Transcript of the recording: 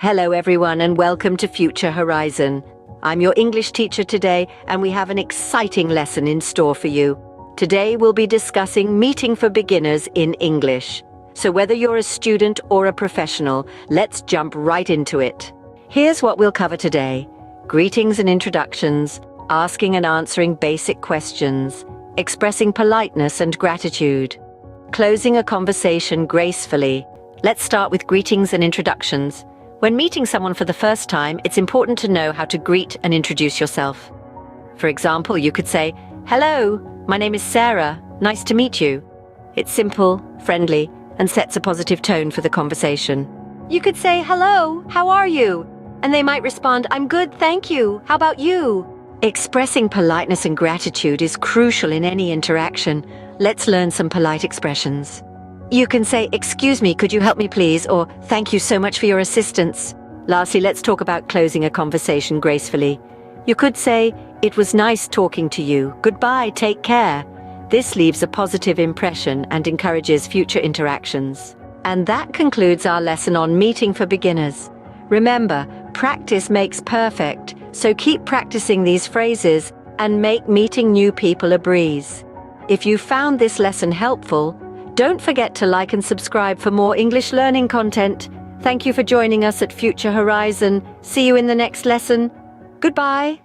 Hello everyone and welcome to Future Horizon. I'm your English teacher today and we have an exciting lesson in store for you. Today we'll be discussing meeting for beginners in English. So whether you're a student or a professional, let's jump right into it. Here's what we'll cover today: greetings and introductions, asking and answering basic questions, expressing politeness and gratitude, closing a conversation gracefully. Let's start with greetings and introductions. When meeting someone for the first time, it's important to know how to greet and introduce yourself. For example, you could say, "Hello, my name is Sarah. Nice to meet you." It's simple, friendly, and sets a positive tone for the conversation. You could say, "Hello, how are you?" And they might respond, "I'm good, thank you. How about you?" Expressing politeness and gratitude is crucial in any interaction. Let's learn some polite expressions. You can say, "Excuse me, could you help me please?" or "Thank you so much for your assistance." Lastly, let's talk about closing a conversation gracefully. You could say, "It was nice talking to you. Goodbye, take care." This leaves a positive impression and encourages future interactions. And that concludes our lesson on meeting for beginners. Remember, practice makes perfect, so keep practicing these phrases and make meeting new people a breeze. If you found this lesson helpful, don't forget to like and subscribe for more English learning content. Thank you for joining us at Future Horizon. See you in the next lesson. Goodbye.